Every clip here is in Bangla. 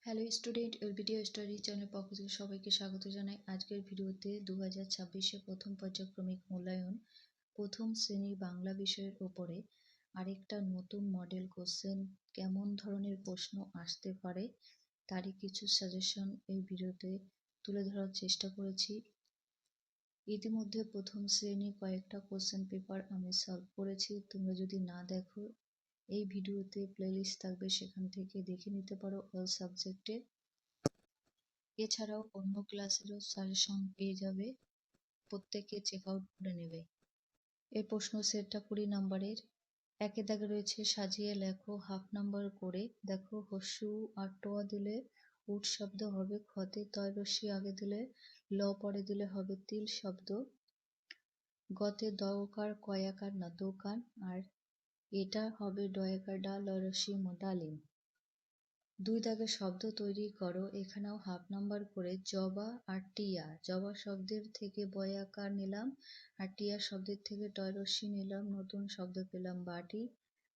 Hello student, video study channel পক্ষ থেকে সবাইকে স্বাগত জানাই। আজকের ভিডিওতে 2026-এ প্রথম পর্যায়ক্রমিক মূল্যায়ন প্রথম শ্রেণী বাংলা বিষয়ের ওপরে আরেকটা নতুন মডেল কোশ্চেন, কেমন ধরনের প্রশ্ন আসতে পারে তারই কিছু সাজেশন এই ভিডিওতে তুলে ধরার চেষ্টা করেছি। ইতিমধ্যে প্রথম শ্রেণী কয়েকটা কোশ্চেন পেপার আমি সলভ করেছি। তোমরা যদি না দেখো, এই ভিডিওতে প্লেলিস্ট থাকবে, সেখান থেকে দেখে নিতে পারো অল সাবজেক্টে। এছাড়াও অন্য ক্লাসেরও সাজেশন পেয়ে যাবে, প্রত্যেকে চেক আউট করে নেবে। এই প্রশ্ন সেটটা 20 নম্বরের। একে দাগে রয়েছে সাজিয়ে লেখো, হাফ নাম্বার করে দেখো। হস্যু আর টোয়া দিলে উট শব্দ হবে, খতে তয় রস্যি আগে দিলে ল পরে দিলে হবে তিল শব্দ, গতে দকার কয়াকার না দোকান, আর এটা হবে ডয়াকার ডা ল রস্যি ম ডালিম। 2 দাগে শব্দ তৈরি করো। এখানেও হাফ নাম্বার করে জবা আর টিয়া। জবা শব্দের থেকে বয়াকার নিলাম, আর টিয়া শব্দের থেকে টয় রস্যি নিলাম, নতুন শব্দ পেলাম বাটি।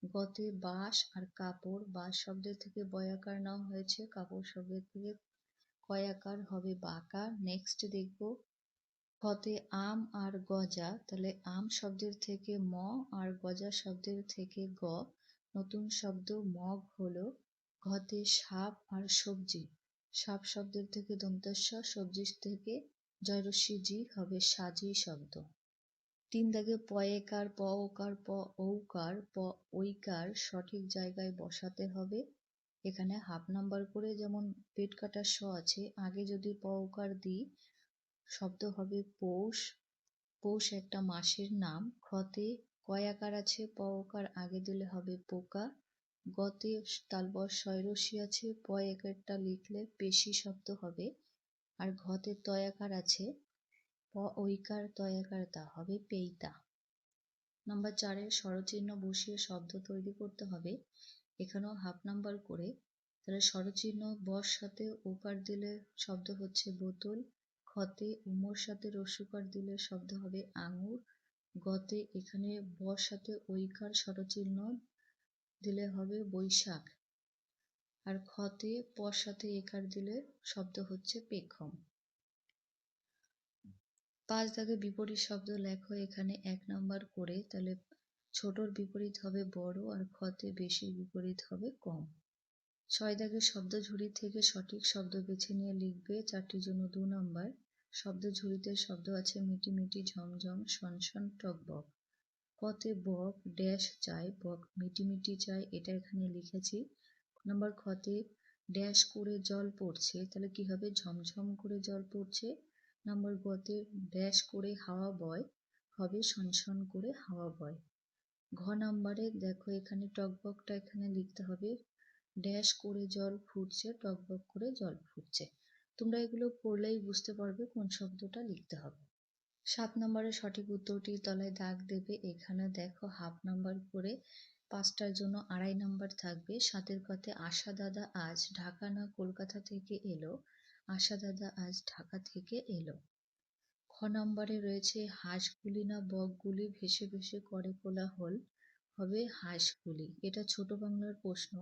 গতে বাঁশ আর কাপড়। বাঁশ শব্দের থেকে বয়াকার নেওয়া হয়েছে, কাপড় শব্দের থেকে কয়াকার হবে বাঁকা। নেক্সট দেখব খতে আম আর গজা, তাহলে আম শব্দের থেকে ম আর গজা শব্দের থেকে গ, নতুন শব্দ মগ হলো। ঘতে সাপ আর সবজি। সাপ শব্দের থেকে দন্তেশ্ব, সবজির থেকে জয়রস্যি জি হবে সাজি শব্দ। 3 দাগে পয়েকার প ওকার প ঔকার প ঐকার সঠিক জায়গায় বসাতে হবে। এখানে হাফ নাম্বার করে, যেমন পেট কাটা স আছে, আগে যদি প ওকার দিই শব্দ হবে পৌষ। পৌষ একটা মাসের নাম। খতে কয়াকার আছে, প ওকার আগে দিলে হবে পোকা। গতে তালবস শয়রস্যি আছে, প একারটা লিখলে পেশি শব্দ হবে। আর ঘতে তয়াকার আছে, প ঐকার তয়াকার তা হবে পেইতা। নাম্বার 4-এর স্বরচিহ্ন বসিয়ে শব্দ তৈরি করতে হবে। এখানেও হাফ নাম্বার করে, তাহলে স্বরচিহ্ন বর সাথে ওকার দিলে শব্দ হচ্ছে বোতল। খতে উমর সাথে রস্যকার দিলে শব্দ হবে আঙুর। গতে এখানে বর সাথে ঐকার স্বরচিহ্ন দিলে হবে বৈশাখ। আর খতে পর সাথে একার দিলে শব্দ হচ্ছে পেখম। 5 দাগে বিপরীত শব্দ লেখো। এখানে 1 নাম্বার করে, তাহলে ছোটর বিপরীত হবে বড়, আর খতে বেশির বিপরীত হবে কম। 6 দাগে শব্দ ঝুড়ি থেকে সঠিক শব্দ বেছে নিয়ে লিখবে, 4টির জন্য 2 নাম্বার। শব্দ ঝুড়িতে শব্দ আছে মিটি মিটি, ঝমঝম, সনসন, টকবক। কতে বক ড্যাশ চাই, বক মিটি মিটি চাই, এটা এখানে লিখেছি। নাম্বার খতে ড্যাশ করে জল পড়ছে, তাহলে কি হবে ঝমঝম করে জল পড়ছে। নাম্বার গতে ড্যাশ করে হাওয়া বয়, হবে সনসন করে হাওয়া বয়। ঘ নাম্বারে দেখো এখানে টকবকটা এখানে লিখতে হবে, ড্যাশ করে জল ফুটছে, টকবক করে জল ফুটছে। তোমরা এগুলো পড়লেই বুঝতে পারবে কোন শব্দটা লিখতে হবে। 7 নম্বরের সঠিক উত্তরটির তলায় দাগ দেবে। এখানে দেখো হাফ নাম্বার করে 5টার জন্য 2.5 নাম্বার থাকবে। 7-এর কথে আশা দাদা আজ ঢাকা না কলকাতা থেকে এলো, আশা দাদা আজ ঢাকা থেকে এলো। খ নম্বরে রয়েছে হাঁসগুলি না বকগুলি ভেসে ভেসে করে কোলাহল, হবে হাঁসগুলি। এটা ছোট বাংলার প্রশ্ন।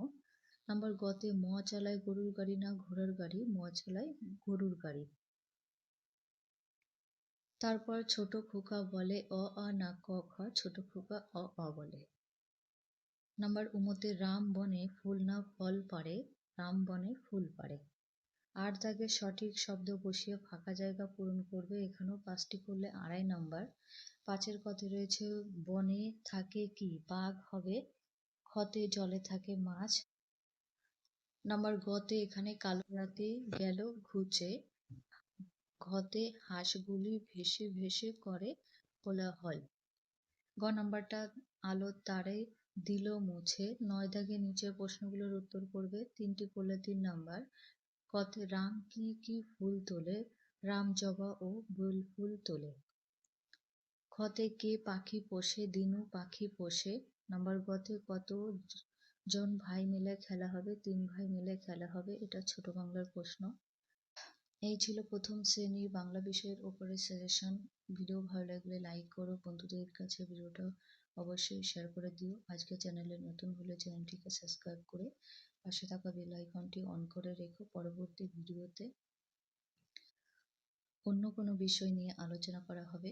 নাম্বার গতে ম চালায় গরুর গাড়ি না ঘোড়ার গাড়ি, ম চালায় গরুর গাড়ি। তারপর ছোট খোকা বলে অ আ না ক খ, ছোট খোকা অ অ বলে। নাম্বার উমতে রাম বনে ফুল না ফল পারে, রাম বনে ফুল পারে। 8 দাগে সঠিক শব্দ বসিয়ে ফাঁকা জায়গা পূরণ করবে। এখানেও 5টি করলে 2.5 নাম্বার। 5-এর কথে রয়েছে বনে থাকে কি, বাঘ হবে। খতে জলে থাকে মাছ। নাম্বার গতে এখানে কালো রাতে গেল ঘুচে। ঘতে হাঁসগুলি ভেসে ভেসে করে কোলাহল। গ নাম্বারটা আলোর তারে দিল মুছে। 9 দাগে নিচের প্রশ্নগুলোর উত্তর করবে, 3টি করলে 3 নাম্বার। কতে রাম কি কি ফুল তোলে, রাম জবা ও বেল ফুল তোলে। খতে কে পাখি পোষে, দিনু পাখি পোষে। নাম্বার গতে কত জন ভাই মিলে খেলা হবে, 3 ভাই মিলে খেলা হবে। এটা ছোট বাংলার প্রশ্ন। এই ছিল প্রথম শ্রেণীর বাংলা বিষয়ের উপরে সাজেশন। ভিডিও ভালো লাগলে লাইক করো, বন্ধুদের কাছে ভিডিওটা অবশ্যই শেয়ার করে দিও। আজকে চ্যানেলে নতুন হলে চ্যানেলটিকে সাবস্ক্রাইব করে পাশে থাকা বেল আইকনটি অন করে রেখো। পরবর্তী ভিডিওতে অন্য কোনো বিষয় নিয়ে আলোচনা করা হবে।